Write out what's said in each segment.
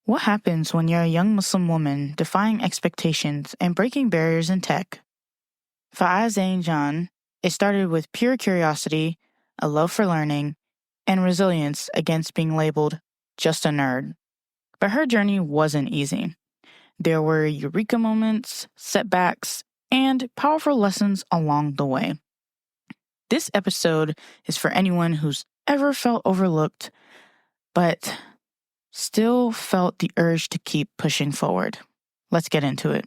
What happens when you're a young Muslim woman defying expectations and breaking barriers in tech? For Aazain Jan, it started with pure curiosity, a love for learning, and resilience against being labeled just a nerd. But her journey wasn't easy. There were eureka moments, setbacks, and powerful lessons along the way. This episode is for anyone who's ever felt overlooked, but still felt the urge to keep pushing forward. Let's get into it.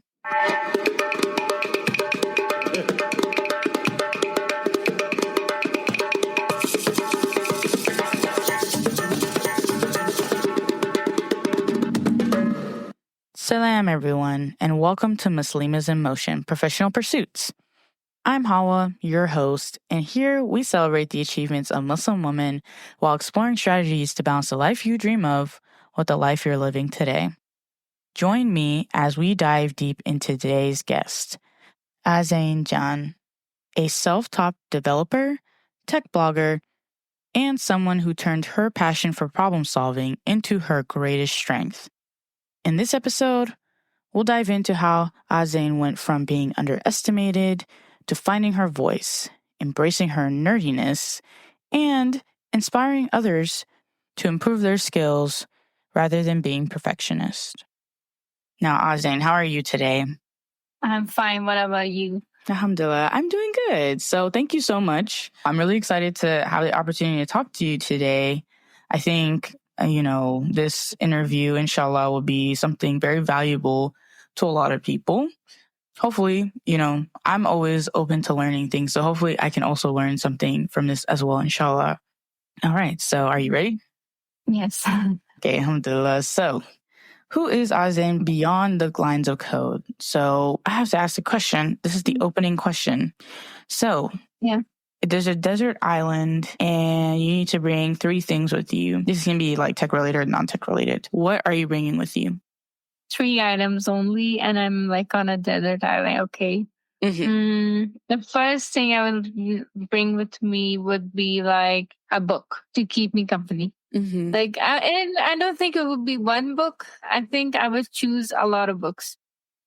Salam everyone, and welcome to Muslimas in Motion, Professional Pursuits. I'm Hawa, your host, and here we celebrate the achievements of Muslim women while exploring strategies to balance the life you dream of with the life you're living today. Join me as we dive deep into today's guest, Aazain Jan, a self-taught developer, tech blogger, and someone who turned her passion for problem solving into her greatest strength. In this episode, we'll dive into how Aazain went from being underestimated to finding her voice, embracing her nerdiness, and inspiring others to improve their skills rather than being perfectionist. Now, Aazain, how are you today? I'm fine. What about you? Alhamdulillah, I'm doing good. So thank you so much. I'm really excited to have the opportunity to talk to you today. I think, this interview, inshallah, will be something very valuable to a lot of people. Hopefully, I'm always open to learning things. So hopefully I can also learn something from this as well, inshallah. All right. So are you ready? Yes. Okay, alhamdulillah. So who is Aazain beyond the lines of code? So I have to ask the question. This is the opening question. So there's a desert island and you need to bring 3 things with you. This can be like tech related or non-tech related. What are you bringing with you? 3 items only, and I'm like on a desert island. Okay. Mm-hmm. The first thing I will bring with me would be like a book to keep me company. Mm-hmm. I don't think it would be one book. I think I would choose a lot of books.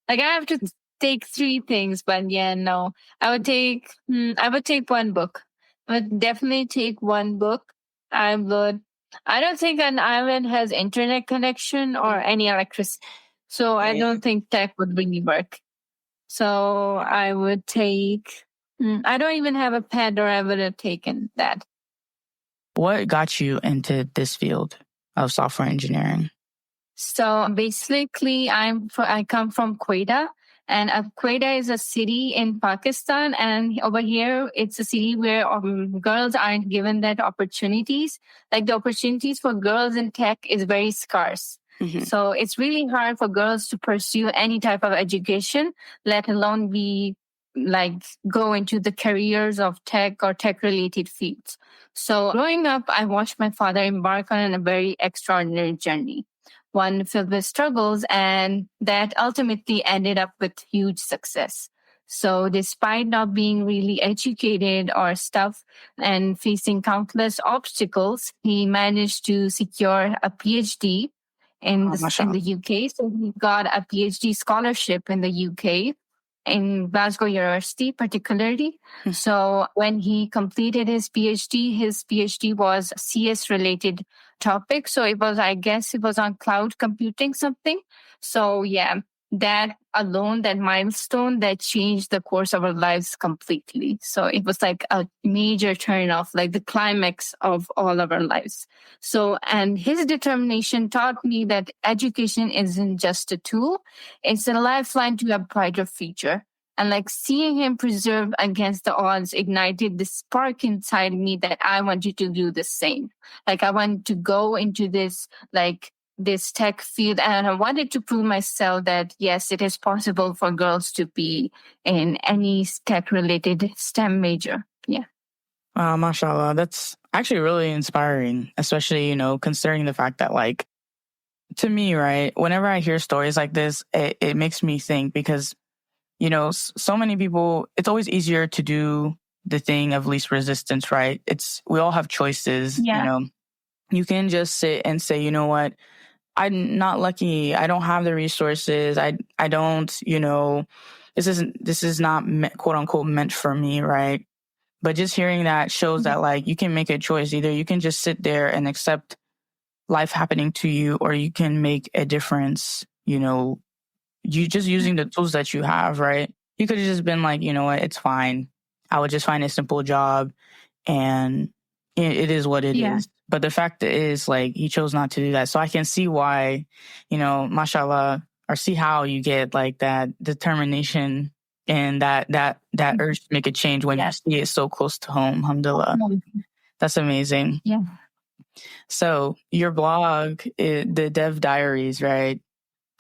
Like I have to take 3 things, but no. I would take one book. I would definitely take one book. I don't think an island has internet connection or any electricity. So I don't think tech would really work. So I would take, I don't even have a pet, or I would have taken that. What got you into this field of software engineering? So basically, I come from Quetta, and Quetta is a city in Pakistan, and over here it's a city where girls aren't given that opportunities. Like the opportunities for girls in tech is very scarce. Mm-hmm. So it's really hard for girls to pursue any type of education, let alone go into the careers of tech or tech related fields. So growing up, I watched my father embark on a very extraordinary journey, one filled with struggles, and that ultimately ended up with huge success. So despite not being really educated or stuff and facing countless obstacles, he managed to secure a PhD in the UK. So he got a PhD scholarship in the UK, in Glasgow University particularly. Mm-hmm. So when he completed his PhD was CS related topic. So it was on cloud computing something. So that alone, that milestone, that changed the course of our lives completely. So it was like a major turn off, like the climax of all of our lives. So, and his determination taught me that education isn't just a tool, it's a lifeline to a brighter future. And like seeing him persevere against the odds ignited this spark inside me that I wanted to do the same. Like I wanted to go into this tech field, and I wanted to prove myself that yes, it is possible for girls to be in any tech related STEM major. Yeah. Wow, mashallah. That's actually really inspiring, especially, considering the fact that to me, right, whenever I hear stories like this, it makes me think because, so many people, it's always easier to do the thing of least resistance, right? We all have choices, You can just sit and say, you know what? I'm not lucky. I don't have the resources. I don't, this is not quote unquote meant for me, right? But just hearing that shows that like you can make a choice. Either you can just sit there and accept life happening to you, or you can make a difference, you just using the tools that you have, right? You could have just been like, you know what, it's fine. I would just find a simple job and it is what it is. But the fact is, like, he chose not to do that. So I can see why, mashallah, or see how you get like that determination and that urge to make a change when you see it so close to home. Alhamdulillah. That's amazing. Yeah. So your blog, the Dev Diaries, right?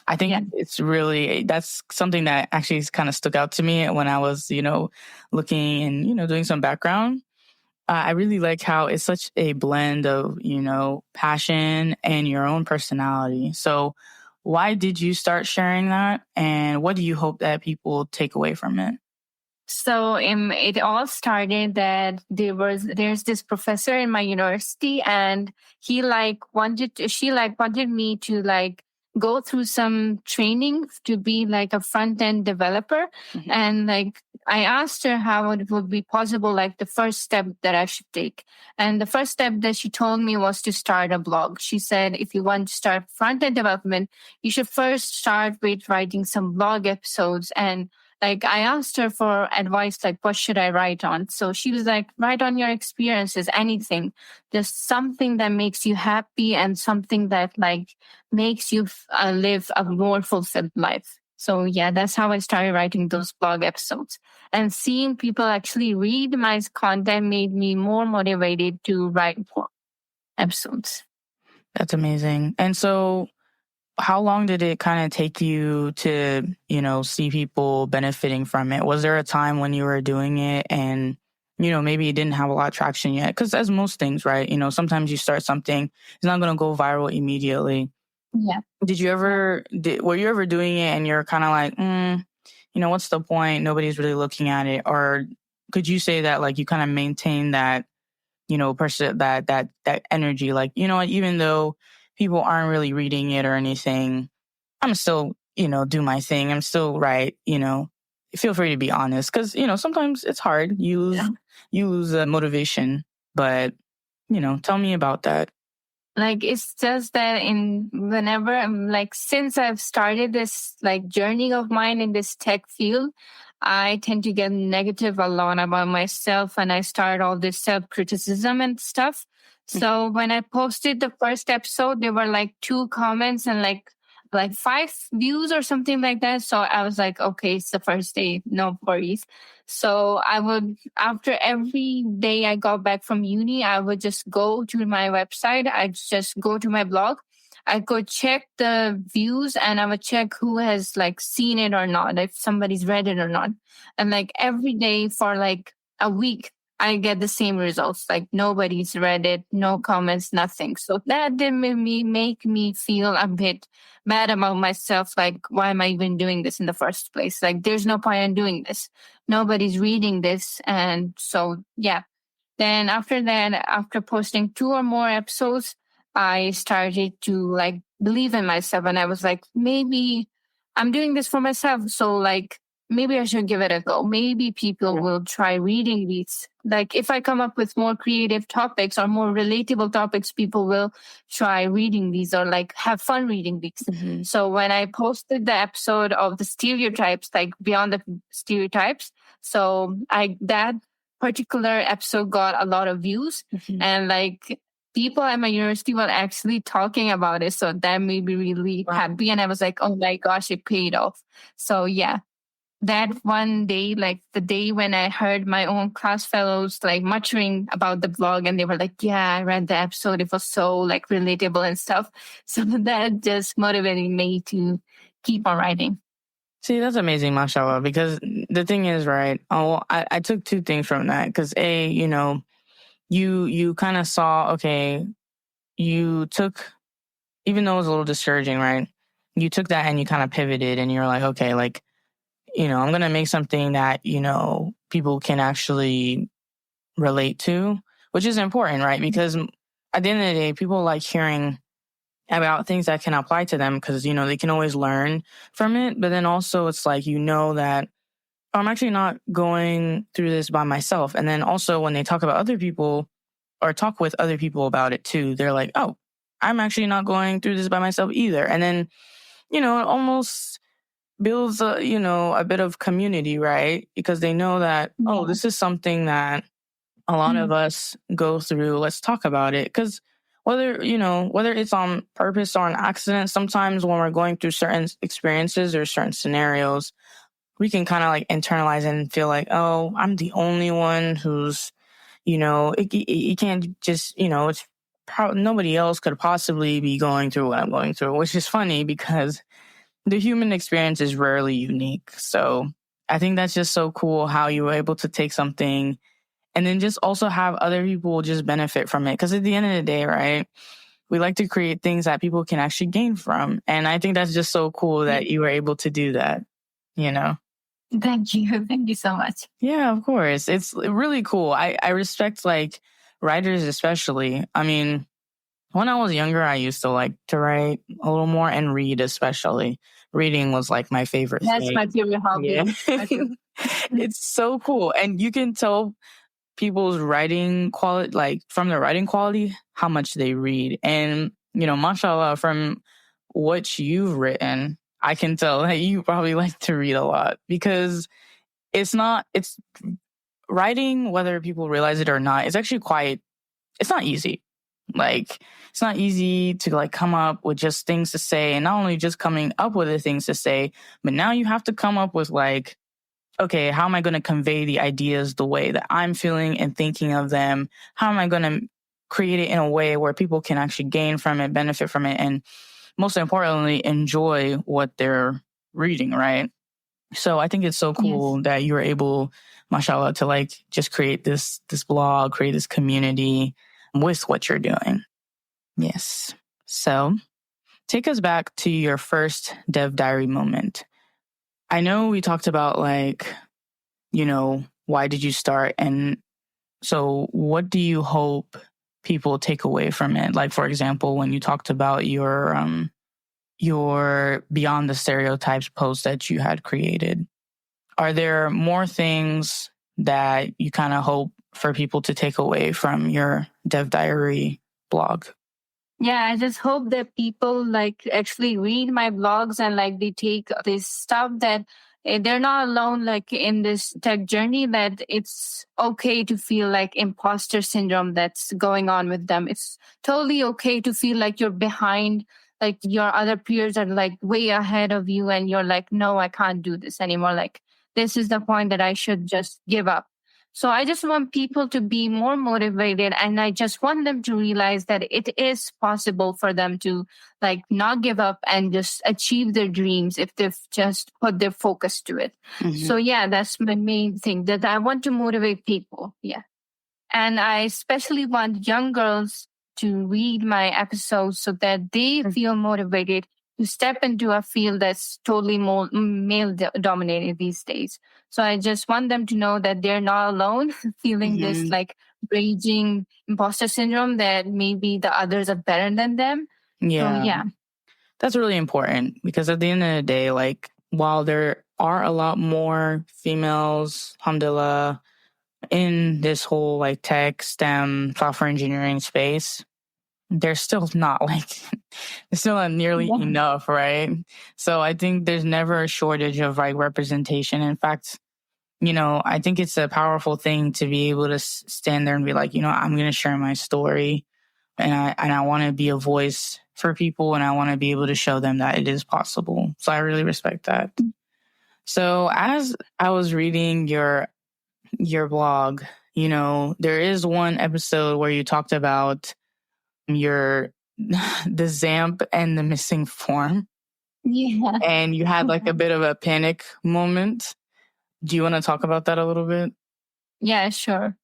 I think it's really, that's something that actually kind of stuck out to me when I was, looking and, doing some background. I really like how it's such a blend of, passion and your own personality. So why did you start sharing that? And what do you hope that people take away from it? So it all started that there's this professor in my university, and she wanted me to like go through some training to be like a front end developer. Mm-hmm. And like I asked her how it would be possible, like the first step that I should take. And the first step that she told me was to start a blog. She said, if you want to start front end development, you should first start with writing some blog episodes. And like I asked her for advice, like what should I write on? So she was like, write on your experiences, anything, just something that makes you happy and something that like makes you live a more fulfilled life. So yeah, that's how I started writing those blog episodes. And seeing people actually read my content made me more motivated to write more episodes. That's amazing. And so how long did it kind of take you to, see people benefiting from it? Was there a time when you were doing it and, maybe it didn't have a lot of traction yet? Because as most things, right? Sometimes you start something, it's not going to go viral immediately. Yeah. Were you ever doing it and you're kind of like, what's the point? Nobody's really looking at it. Or could you say that like you kind of maintain that, that energy, like, even though people aren't really reading it or anything, I'm still, do my thing. I'm still right. Feel free to be honest. Cause, sometimes it's hard. You lose motivation, but, tell me about that. Like, it's just that whenever I'm like, since I've started this like journey of mine in this tech field, I tend to get negative a lot about myself, and I start all this self-criticism and stuff. So when I posted the first episode, there were like 2 comments and like 5 views or something like that. So I was like, okay, it's the first day, no worries. So I would, after every day I got back from uni, I would just go to my website. I'd just go to my blog. I could check the views and I would check who has like seen it or not, if somebody's read it or not. And like every day for like a week, I get the same results. Like nobody's read it, no comments, nothing. So that did make me feel a bit bad about myself. Like, why am I even doing this in the first place? Like, there's no point in doing this. Nobody's reading this. And so, yeah. Then after that, after posting 2 or more episodes, I started to like believe in myself. And I was like, maybe I'm doing this for myself. So like, maybe I should give it a go. Maybe people will try reading these. Like if I come up with more creative topics or more relatable topics, people will try reading these or like have fun reading these. Mm-hmm. So when I posted the episode of the stereotypes, like beyond the stereotypes, so that particular episode got a lot of views. Mm-hmm. And like people at my university were actually talking about it. So that made me really happy. And I was like, oh my gosh, it paid off. So yeah, that one day, like the day when I heard my own class fellows like muttering about the blog, and they were like, yeah, I read the episode. It was so like relatable and stuff. So that just motivated me to keep on writing. See, that's amazing, mashallah, because the thing is, right, I took 2 things from that. Because A, you kind of saw, okay, you took, even though it was a little discouraging, right, you took that and you kind of pivoted and you're like, okay, like, I'm going to make something that, people can actually relate to, which is important, right? Because at the end of the day, people like hearing about things that can apply to them because, they can always learn from it. But then also it's like, that I'm actually not going through this by myself. And then also when they talk about other people or talk with other people about it too, they're like, oh, I'm actually not going through this by myself either. And then, it almost builds a bit of community, right? Because they know that, oh, this is something that a lot of us go through. Let's talk about it. Because whether it's on purpose or on accident, sometimes when we're going through certain experiences or certain scenarios, we can kind of like internalize and feel like, oh, I'm the only one who's, it can't just, it's nobody else could possibly be going through what I'm going through, which is funny because the human experience is rarely unique. So I think that's just so cool how you were able to take something and then just also have other people just benefit from it. Because at the end of the day, right, we like to create things that people can actually gain from. And I think that's just so cool that you were able to do that, Thank you. Thank you so much. Yeah, of course. It's really cool. I respect like writers especially. I mean, when I was younger, I used to like to write a little more and read especially. Reading was like my favorite That's thing. my favorite hobby. Yeah. It's so cool. And you can tell people's writing quality, like from their writing quality, how much they read. And, mashallah, from what you've written, I can tell that you probably like to read a lot because it's writing, whether people realize it or not, it's actually it's not easy. Like, it's not easy to like come up with just things to say, and not only just coming up with the things to say, but now you have to come up with like, okay, how am I going to convey the ideas the way that I'm feeling and thinking of them? How am I going to create it in a way where people can actually gain from it, benefit from it, and most importantly, enjoy what they're reading, right? So I think it's so cool that you were able, mashallah, to like just create this blog, create this community with what you're doing. Yes. So take us back to your first Dev Diary moment. I know we talked about like, why did you start? And so what do you hope people take away from it? Like, for example, when you talked about your Beyond the Stereotypes post that you had created, are there more things that you kind of hope for people to take away from your Dev Diary blog? Yeah, I just hope that people like actually read my blogs and like they take this stuff that they're not alone like in this tech journey, that it's okay to feel like imposter syndrome that's going on with them. It's totally okay to feel like you're behind, like your other peers are like way ahead of you and you're like, no, I can't do this anymore. Like this is the point that I should just give up. So I just want people to be more motivated, and I just want them to realize that it is possible for them to like not give up and just achieve their dreams if they've just put their focus to it. Mm-hmm. So yeah, that's my main thing, that I want to motivate people. Yeah. And I especially want young girls to read my episodes so that they feel motivated to step into a field that's totally male dominated these days. So I just want them to know that they're not alone feeling this like raging imposter syndrome, that maybe the others are better than them. Yeah. So, yeah. That's really important because at the end of the day, like while there are a lot more females, alhamdulillah, in this whole like tech, STEM, software engineering space, there's still not nearly enough, right? So I think there's never a shortage of like representation. In fact, I think it's a powerful thing to be able to stand there and be like, I'm going to share my story, and I want to be a voice for people, and I want to be able to show them that it is possible. So I really respect that. So as I was reading your blog, there is one episode where you talked about the ZAMP and the missing form. Yeah. And you had like a bit of a panic moment. Do you want to talk about that a little bit? Yeah, sure.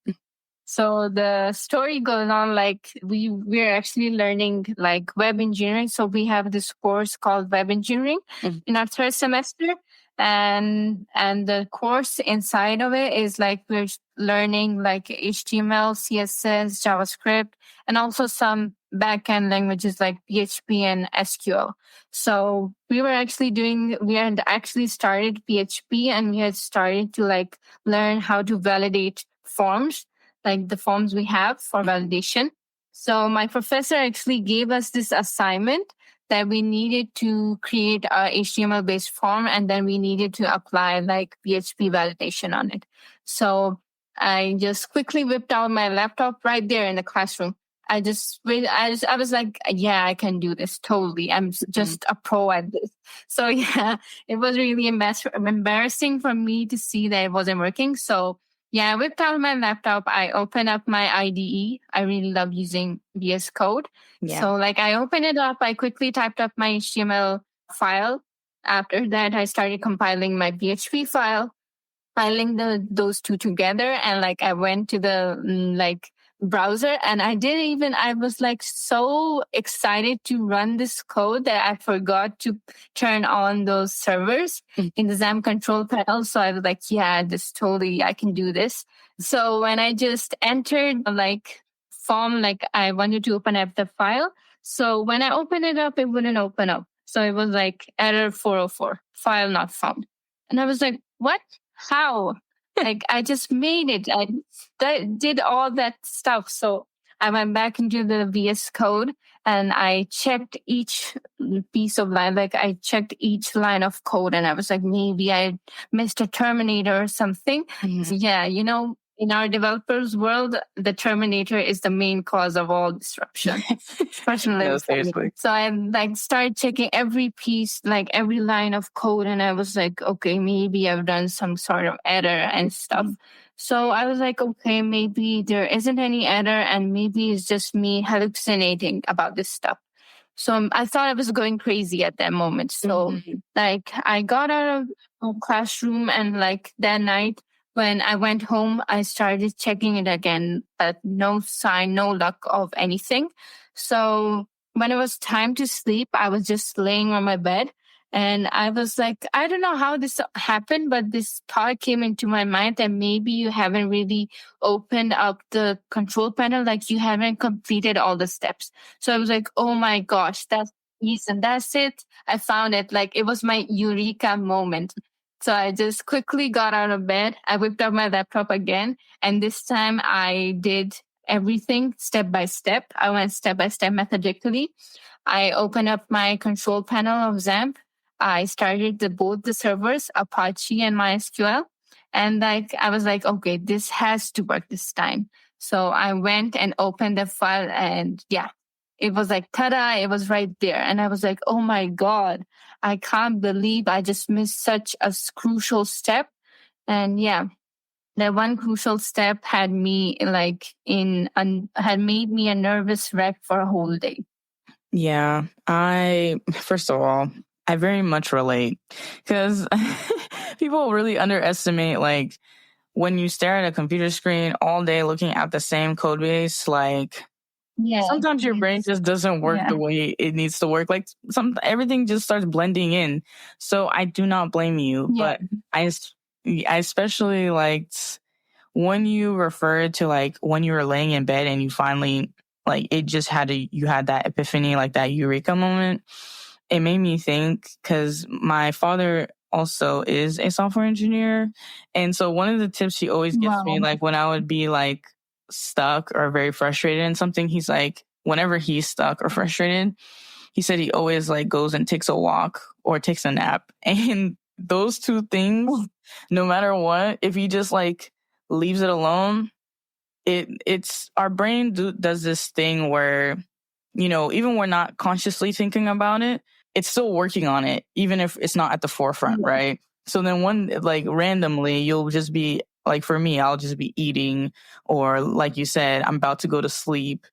So the story goes on like we're actually learning like web engineering. So we have this course called web engineering in our third semester. And the course inside of it is like we're learning like HTML, CSS, JavaScript, and also some backend languages like PHP and SQL. So we had actually started PHP, and we had started to like learn how to validate forms, like the forms we have for validation. So my professor actually gave us this assignment that we needed to create a HTML based form, and then we needed to apply like PHP validation on it. So I just quickly whipped out my laptop right there in the classroom. I was like, yeah, I can do this totally. I'm just a pro at this. So yeah, it was really embarrassing for me to see that it wasn't working. So yeah, I whipped out my laptop. I opened up my IDE. I really love using VS Code. Yeah. So like I opened it up. I quickly typed up my HTML file. After that, I started compiling my PHP file. I linked those two together, and like I went to the like browser, and I was like so excited to run this code that I forgot to turn on those servers in the XAMPP control panel. So I was like, yeah, this totally, I can do this. So when I just entered like form, like I wanted to open up the file. So when I opened it up, it wouldn't open up. So it was like error 404, file not found. And I was like, what? How? Like I just made it. I did all that stuff. So I went back into the VS Code and I checked each piece of line. Like I checked each line of code, and I was like, maybe I missed a terminator or something. So yeah, in our developers world, the terminator is the main cause of all disruption. Personally, No, seriously. so I like started checking every piece, like every line of code, and I was like, okay, maybe I've done some sort of error and stuff. So I was like, okay, maybe there isn't any error, and maybe it's just me hallucinating about this stuff. So I thought I was going crazy at that moment. So like I got out of classroom, and like that night, when I went home, I started checking it again, but no sign, no luck of anything. So when it was time to sleep, I was just laying on my bed, and I was like, I don't know how this happened, but this thought came into my mind that maybe you haven't really opened up the control panel, like you haven't completed all the steps. So I was like, oh my gosh, that's reason. That's it. I found it. Like it was my eureka moment. So I just quickly got out of bed. I whipped up my laptop again. And this time I did everything step by step. I went step by step methodically. I opened up my control panel of XAMPP. I started both the servers, Apache and MySQL. And like I was like, okay, this has to work this time. So I went and opened the file, and yeah, it was like, ta-da, it was right there. And I was like, oh my God, I can't believe I just missed such a crucial step. And yeah, that one crucial step had me had made me a nervous wreck for a whole day. Yeah, first of all, I very much relate, because people really underestimate, like, when you stare at a computer screen all day looking at the same code base, like, sometimes your brain just doesn't work the way it needs to work. Like everything just starts blending in. So I do not blame you, but I especially liked when you referred to like when you were laying in bed and you finally like it just you had that epiphany, like that eureka moment. It made me think, because my father also is a software engineer, and so one of the tips he always gives me, like when I would be like stuck or very frustrated in something, he's like, whenever he's stuck or frustrated, he said he always like goes and takes a walk or takes a nap. And those two things, no matter what, if he just like leaves it alone, it's our brain does this thing where, even we're not consciously thinking about it, it's still working on it, even if it's not at the forefront, right? So then randomly, you'll just be like, for me, I'll just be eating, or like you said, I'm about to go to sleep,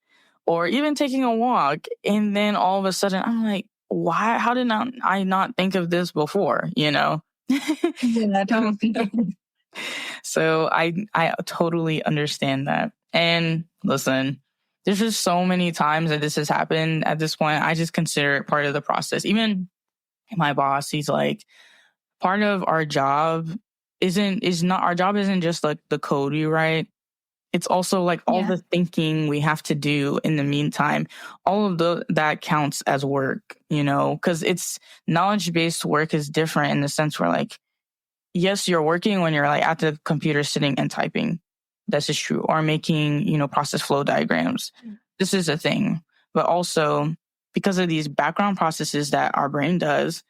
or even taking a walk. And then all of a sudden I'm like, why, how did I not think of this before, Yeah, totally. So I totally understand that. And listen, there's just so many times that this has happened at this point. I just consider it part of the process. Even my boss, he's like, part of our job isn't just like the code we write. it's also like all the thinking we have to do in the meantime. All of that counts as work, because it's knowledge-based work is different in the sense where like, yes, you're working when you're like at the computer sitting and typing. This is true. Or making, process flow diagrams. This is a thing. But also because of these background processes that our brain does,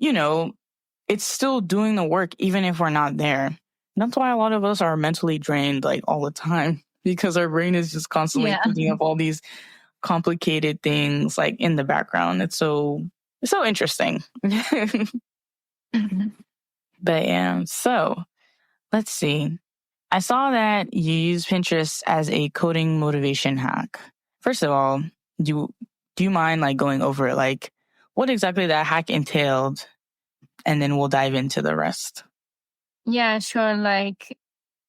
it's still doing the work even if we're not there. And that's why a lot of us are mentally drained like all the time, because our brain is just constantly thinking of all these complicated things like in the background. It's so interesting. But yeah, so let's see. I saw that you use Pinterest as a coding motivation hack. First of all, do you mind like going over like what exactly that hack entailed, and then we'll dive into the rest. Yeah, sure. Like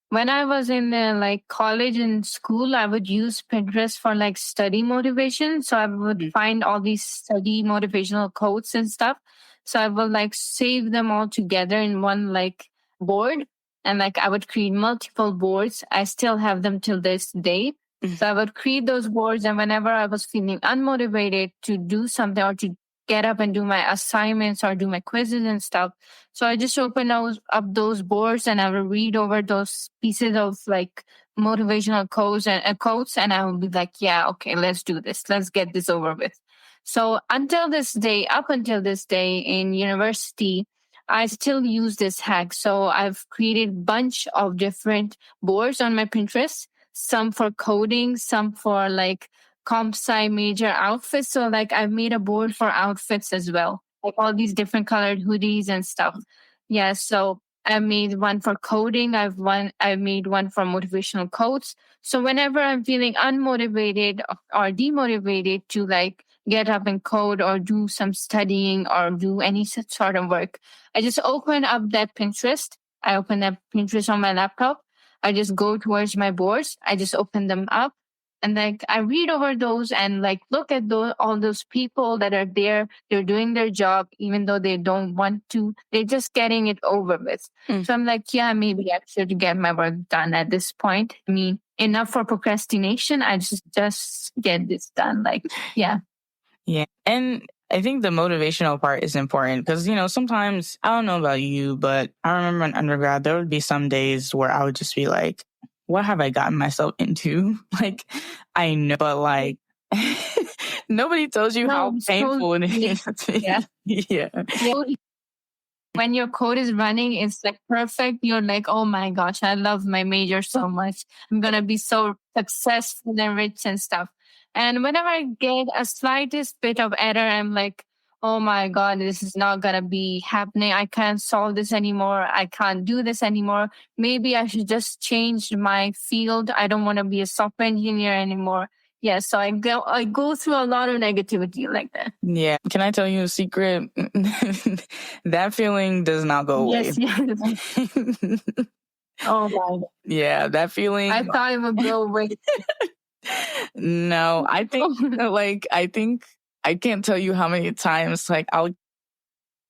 when I was in like college and school, I would use Pinterest for like study motivation. So I would find all these study motivational quotes and stuff. So I will like save them all together in one like board. And like I would create multiple boards. I still have them till this day. So I would create those boards. And whenever I was feeling unmotivated to do something or to get up and do my assignments or do my quizzes and stuff, so I just open up those boards and I will read over those pieces of like motivational quotes, and I will be like, yeah, okay, let's do this. Let's get this over with. So up until this day in university, I still use this hack. So I've created a bunch of different boards on my Pinterest, some for coding, some for like comp sci major outfits. So like I've made a board for outfits as well, like all these different colored hoodies and stuff. Yeah, so I made one for coding. I made one for motivational quotes. So whenever I'm feeling unmotivated or demotivated to like get up and code or do some studying or do any sort of work, I just open up that Pinterest. I open up Pinterest on my laptop. I just go towards my boards. I just open them up. And like I read over those and like look at all those people that are there. They're doing their job even though they don't want to. They're just getting it over with. So I'm like, yeah, maybe I should get my work done at this point. I mean, enough for procrastination. I just get this done. Like, yeah. Yeah. And I think the motivational part is important because, sometimes, I don't know about you, but I remember in undergrad, there would be some days where I would just be like, what have I gotten myself into? Like, I know, but like, nobody tells you how painful it is. Yeah. When your code is running, it's like perfect. You're like, oh my gosh, I love my major so much. I'm going to be so successful and rich and stuff. And whenever I get a slightest bit of error, I'm like, oh my God, this is not going to be happening. I can't solve this anymore. I can't do this anymore. Maybe I should just change my field. I don't want to be a software engineer anymore. Yeah, so I go through a lot of negativity like that. Yeah. Can I tell you a secret? That feeling does not go away. Yes. Oh my God. Yeah, that feeling. I thought it would go away. No, I think I can't tell you how many times like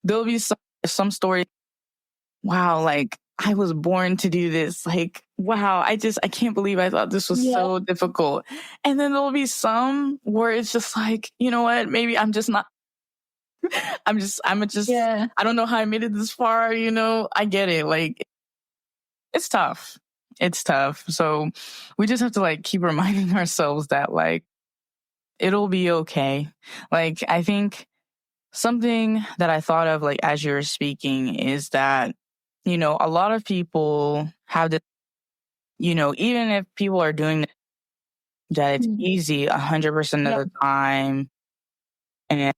there'll be some story. Wow, like I was born to do this. Like, wow, I can't believe I thought this was so difficult. And then there'll be some where it's just like, you know what? Maybe I'm just not. I don't know how I made it this far. I get it. Like, it's tough. It's tough. So we just have to like keep reminding ourselves that like, it'll be okay. Like, I think something that I thought of like as you were speaking is that, a lot of people have this, even if people are doing that, it's easy 100% of the time. And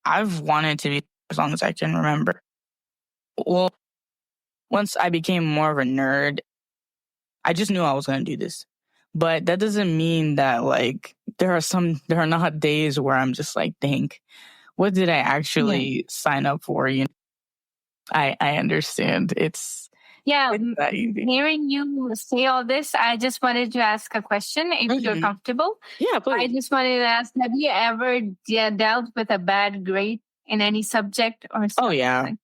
I've wanted to be as long as I can remember. Well, once I became more of a nerd, I just knew I was going to do this. But that doesn't mean that like there are not days where I'm just like, dang, what did I actually sign up for? I understand. It's hearing you say all this, I just wanted to ask a question if you're comfortable. Yeah, please. I just wanted to ask, have you ever dealt with a bad grade in any subject or something?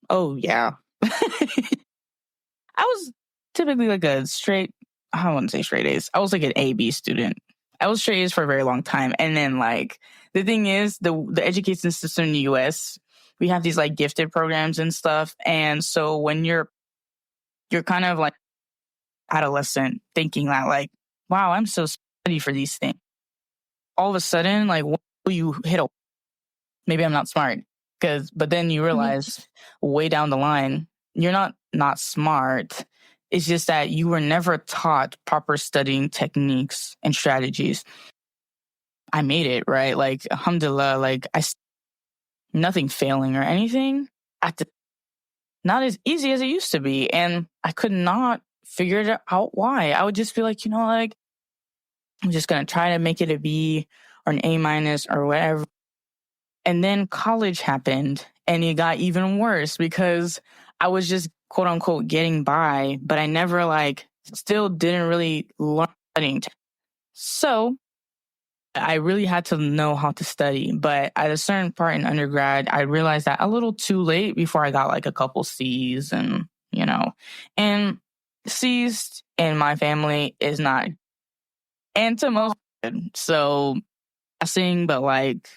Oh, yeah. I was typically like a straight I wouldn't say straight A's. I was like an A-B student. I was straight A's for a very long time. And then like the thing is the education system in the US, we have these like gifted programs and stuff. And so when you're kind of like adolescent thinking that like, wow, I'm so ready for these things. All of a sudden, like you hit a maybe I'm not smart. But then you realize way down the line, you're not smart. It's just that you were never taught proper studying techniques and strategies. I made it, right? Like, alhamdulillah, like nothing failing or anything. Not as easy as it used to be. And I could not figure it out why. I would just be like, like, I'm just going to try to make it a B or an A minus or whatever. And then college happened and it got even worse because I was just quote unquote getting by, but I never like still didn't really learn studying. So I really had to know how to study. But at a certain part in undergrad, I realized that a little too late before I got like a couple C's and C's in my family is not and to most good. So passing, but like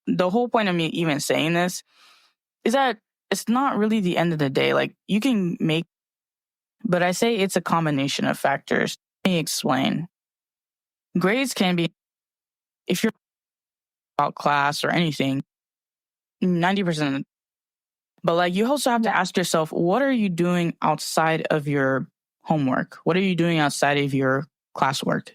the whole point of me even saying this is that it's not really the end of the day. Like you can make, but I say it's a combination of factors. Let me explain. Grades can be, if you're about class or anything, 90%. But like you also have to ask yourself, what are you doing outside of your homework? What are you doing outside of your classwork?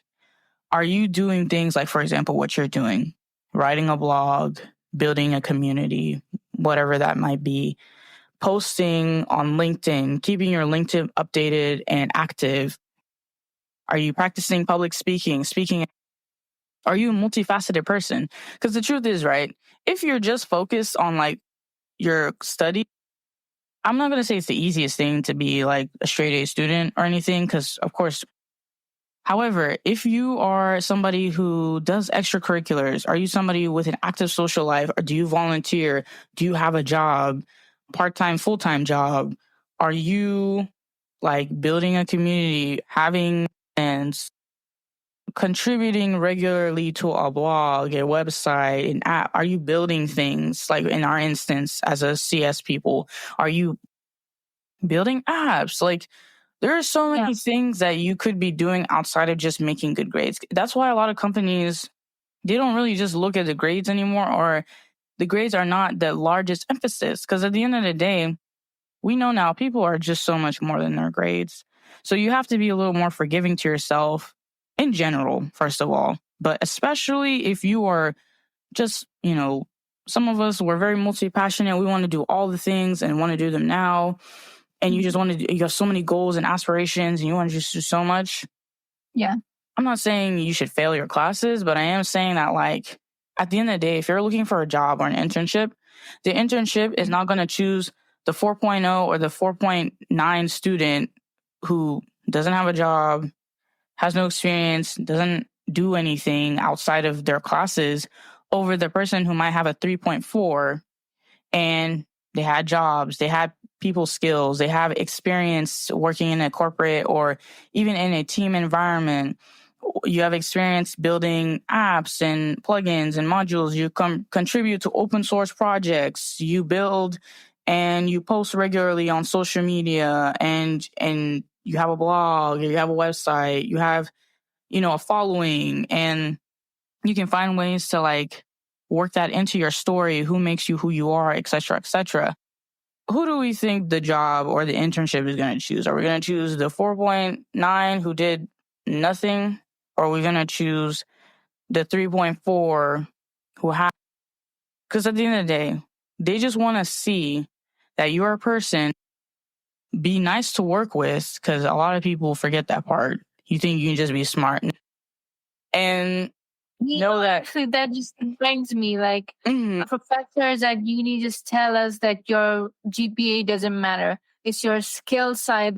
Are you doing things like, for example, what you're doing? Writing a blog, building a community, whatever that might be, posting on LinkedIn, keeping your LinkedIn updated and active. Are you practicing public speaking? Are you a multifaceted person? Because the truth is, right, if you're just focused on like your study, I'm not going to say it's the easiest thing to be like a straight A student or anything, because of course. However, if you are somebody who does extracurriculars, are you somebody with an active social life, or do you volunteer? Do you have a job, part-time, full-time job? Are you like building a community, having friends, contributing regularly to a blog, a website, an app? Are you building things like in our instance as a CS people? Are you building apps? Like there are so many things that you could be doing outside of just making good grades. That's why a lot of companies, they don't really just look at the grades anymore, or the grades are not the largest emphasis. Because at the end of the day, we know now people are just so much more than their grades. So you have to be a little more forgiving to yourself in general, first of all. But especially if you are just, some of us, we're very multi-passionate. We want to do all the things and want to do them now. And you just want to, you have so many goals and aspirations and you want to just do so much. Yeah. I'm not saying you should fail your classes, but I am saying that like at the end of the day, if you're looking for a job or an internship, the internship is not going to choose the 4.0 or the 4.9 student who doesn't have a job, has no experience, doesn't do anything outside of their classes over the person who might have a 3.4 and they had jobs, they had people skills, they have experience working in a corporate or even in a team environment. You have experience building apps and plugins and modules. You contribute to open source projects. You build and you post regularly on social media, and you have a blog, you have a website, you have, a following, and you can find ways to like work that into your story, who makes you who you are, et cetera, et cetera. Who do we think the job or the internship is going to choose? Are we going to choose the 4.9 who did nothing? Or are we going to choose the 3.4 who have? Because at the end of the day, they just want to see that you're a person, be nice to work with, because a lot of people forget that part. You think you can just be smart. And know that actually that just brings me like professors at uni just tell us that your GPA doesn't matter. It's your skill side.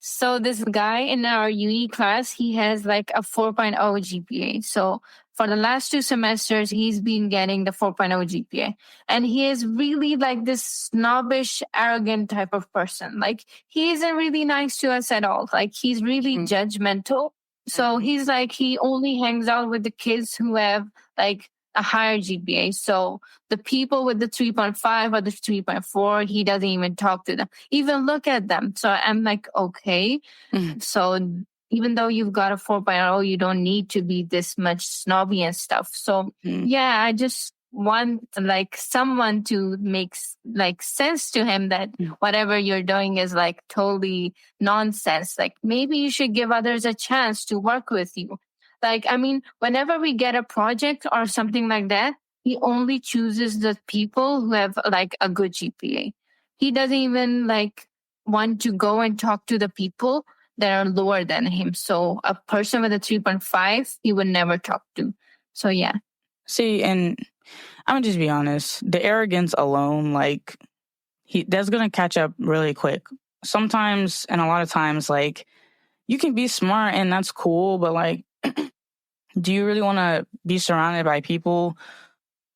So this guy in our uni class, he has like a 4.0 GPA. So for the last 2 semesters, he's been getting the 4.0 GPA. And he is really like this snobbish, arrogant type of person. Like, he isn't really nice to us at all. Like, he's really judgmental. So he's like, he only hangs out with the kids who have like a higher GPA. So the people with the 3.5 or the 3.4, he doesn't even talk to them, even look at them. So I'm like, okay. So even though you've got a 4.0, you don't need to be this much snobby and stuff. So yeah, I just want like someone to make like sense to him that whatever you're doing is like totally nonsense. Like, maybe you should give others a chance to work with you. Like, I mean, whenever we get a project or something like that, he only chooses the people who have like a good GPA. He doesn't even like want to go and talk to the people that are lower than him. So a person with a 3.5, he would never talk to. So yeah. See, and I'm gonna just be honest, the arrogance alone, like, that's gonna catch up really quick. Sometimes, and a lot of times, like, you can be smart and that's cool, but like, do you really want to be surrounded by people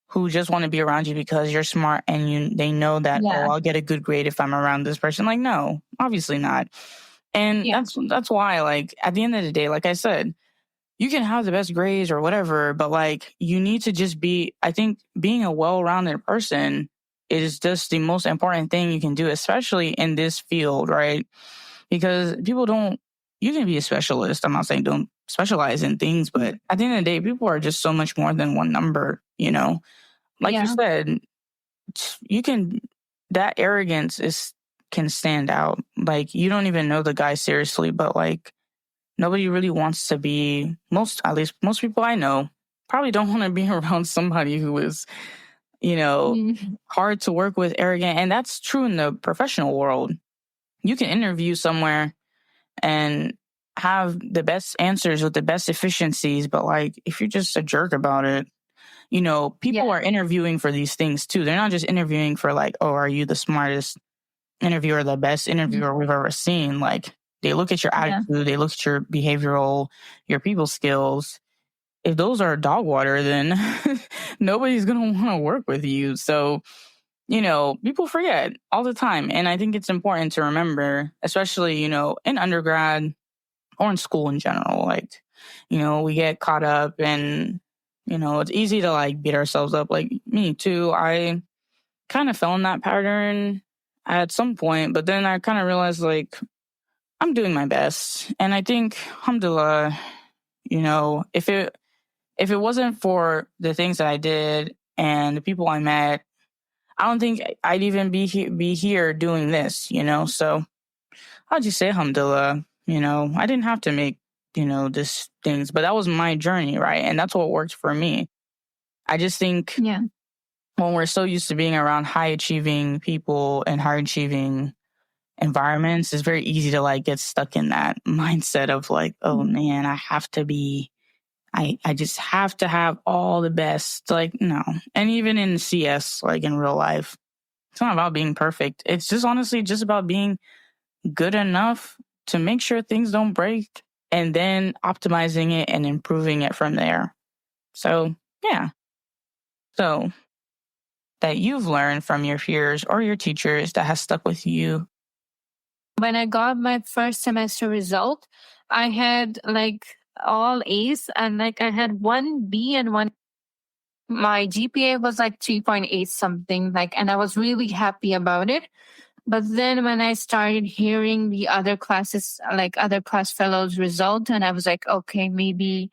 who just want to be around you because you're smart and they know that, oh, I'll get a good grade if I'm around this person? Like, no, obviously not. And that's why, like, at the end of the day, like I said, you can have the best grades or whatever, but like, you need to just I think being a well-rounded person is just the most important thing you can do, especially in this field, right? Because you can be a specialist. I'm not saying don't specialize in things, but at the end of the day, people are just so much more than one number, you know? Like you said, that arrogance can stand out. Like, you don't even know the guy seriously, but like, nobody really wants to be, at least most people I know, probably don't want to be around somebody who is, hard to work with, arrogant. And that's true in the professional world. You can interview somewhere and have the best answers with the best efficiencies, but like, if you're just a jerk about it, people are interviewing for these things too. They're not just interviewing for like, oh, are you the smartest interviewer, the best interviewer we've ever seen? Like, they look at your attitude, they look at your behavioral, your people skills. If those are dog water, then nobody's going to want to work with you. So, people forget all the time. And I think it's important to remember, especially, in undergrad or in school in general. Like, we get caught up and, it's easy to like beat ourselves up. Like, me too. I kind of fell in that pattern at some point, but then I kind of realized, like, I'm doing my best. And I think, alhamdulillah, if it wasn't for the things that I did and the people I met, I don't think I'd even be here doing this, So I'll just say alhamdulillah, I didn't have to make, this things, but that was my journey, right? And that's what worked for me. I just think when we're so used to being around high achieving people and high achieving environments, it's very easy to like get stuck in that mindset of like, oh man, I just have to have all the best. Like, no. And even in CS, like in real life, it's not about being perfect. It's just honestly just about being good enough to make sure things don't break and then optimizing it and improving it from there. So, yeah. So, that you've learned from your peers or your teachers that has stuck with you. When I got my first semester result, I had like all A's and like I had one B and one. My GPA was like 3.8 something, like, and I was really happy about it. But then when I started hearing the other classes, like other class fellows' result, and I was like, okay, maybe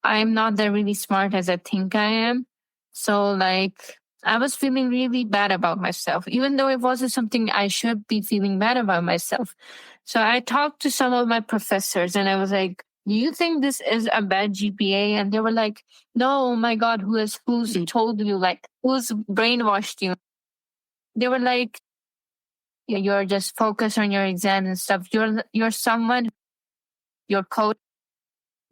I'm not that really smart as I think I am. So like, I was feeling really bad about myself, even though it wasn't something I should be feeling bad about myself. So I talked to some of my professors and I was like, do you think this is a bad GPA? And they were like, no, oh my God, who's told you, like, who's brainwashed you? They were like, you're just focused on your exam and stuff. You're someone, your coach.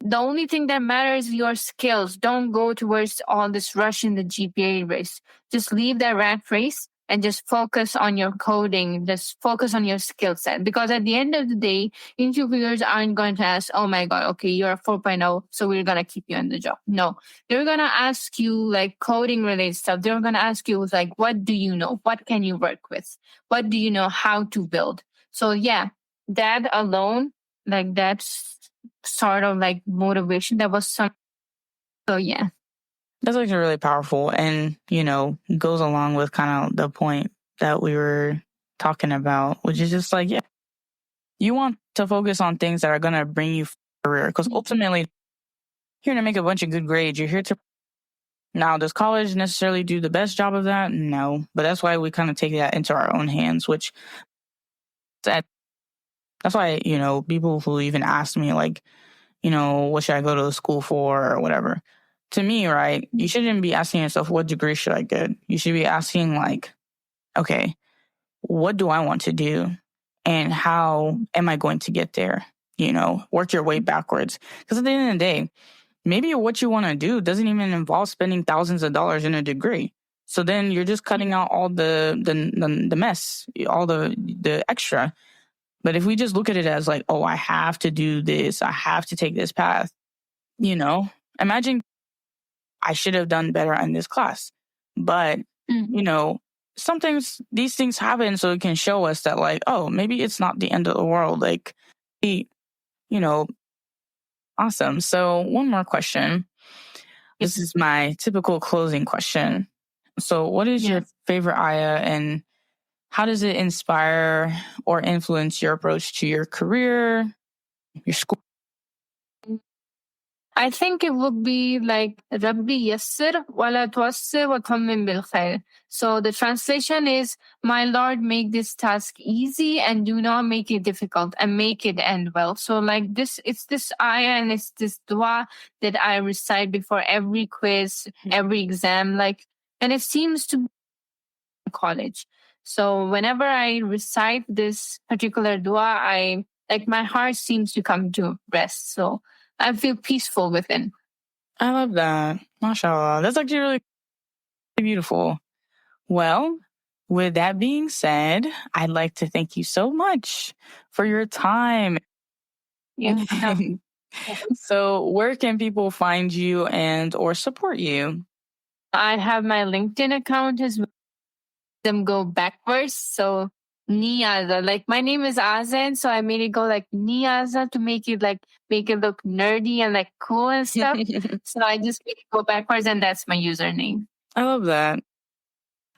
The only thing that matters is your skills. Don't go towards all this rush in the GPA race. Just leave that rat race and just focus on your coding, just focus on your skill set. Because at the end of the day, interviewers aren't going to ask, oh my God, okay, you're a 4.0, so we're going to keep you in the job. No, they're going to ask you like coding related stuff. They're going to ask you like, what do you know? What can you work with? What do you know how to build? So yeah, that alone, like that's sort of like motivation. That was some. So yeah. That's actually really powerful and, goes along with kind of the point that we were talking about, which is just like, yeah, you want to focus on things that are going to bring you career. Because ultimately, you're here to make a bunch of good grades. You're here to. Now, does college necessarily do the best job of that? No. But that's why we kind of take that into our own hands, which that's why, people who even ask me, like, what should I go to school for or whatever. To me, right, you shouldn't be asking yourself, what degree should I get? You should be asking, like, okay, what do I want to do? And how am I going to get there? Work your way backwards. Because at the end of the day, maybe what you want to do doesn't even involve spending thousands of dollars in a degree. So then you're just cutting out all the mess, all the extra. But if we just look at it as like, oh, I have to do this, I have to take this path, imagine I should have done better in this class. But, sometimes these things happen so it can show us that like, oh, maybe it's not the end of the world. Like, awesome. So one more question. This is my typical closing question. So what is your favorite ayah and how does it inspire or influence your approach to your career, your school? I think it would be like Rabbi Yassir wala tuassir wa tammin bil khair. So the translation is, my Lord, make this task easy and do not make it difficult and make it end well. So like this, it's this ayah and it's this dua that I recite before every quiz, every exam, like, and it seems to be college. So whenever I recite this particular dua, my heart seems to come to rest. So I feel peaceful within. I love that. MashaAllah. That's actually really beautiful. Well, with that being said, I'd like to thank you so much for your time. Yeah. So where can people find you and or support you? I have my LinkedIn account as well. Them go backwards. So Niaza, like my name is Aazain, so I made it go like Niaza to make it look nerdy and like cool and stuff. So I just made it go backwards, and that's my username. I love that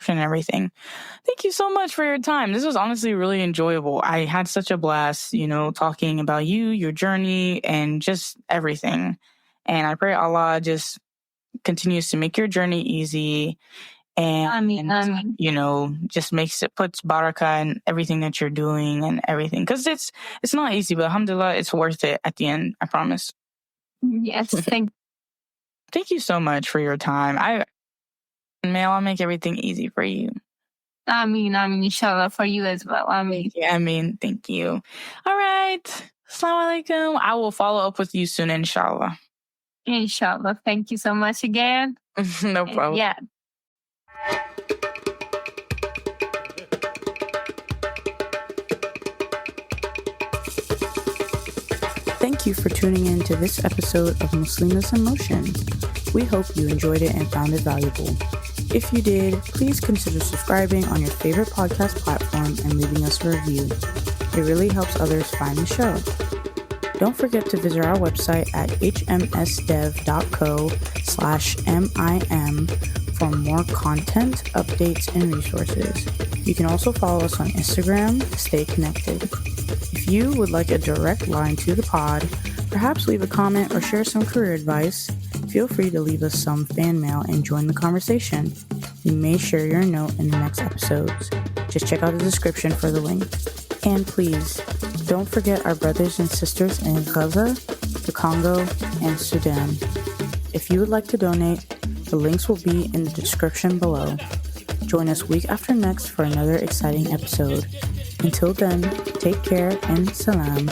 and everything. Thank you so much for your time. This was honestly really enjoyable. I had such a blast, talking about you, your journey, and just everything. And I pray Allah just continues to make your journey easy. And, just puts barakah in everything that you're doing and everything. Because it's not easy, but alhamdulillah, it's worth it at the end. I promise. Yes, thank you so much for your time. May Allah make everything easy for you. Ameen, inshallah, for you as well. Ameen. Yeah, thank you. All right. Assalamu alaikum. I will follow up with you soon, inshallah. Inshallah. Thank you so much again. No problem. Yeah. Thank you for tuning in to this episode of Muslimas in Motion. We hope you enjoyed it and found it valuable. If you did, please consider subscribing on your favorite podcast platform and leaving us a review. It really helps others find the show. Don't forget to visit our website at hmsdev.co/MIM for more content, updates, and resources. You can also follow us on Instagram to stay connected. If you would like a direct line to the pod, perhaps leave a comment or share some career advice, feel free to leave us some fan mail and join the conversation. We may share your note in the next episodes. Just check out the description for the link. And please, don't forget our brothers and sisters in Gaza, the Congo, and Sudan. If you would like to donate, the links will be in the description below. Join us week after next for another exciting episode. Until then, take care and salam.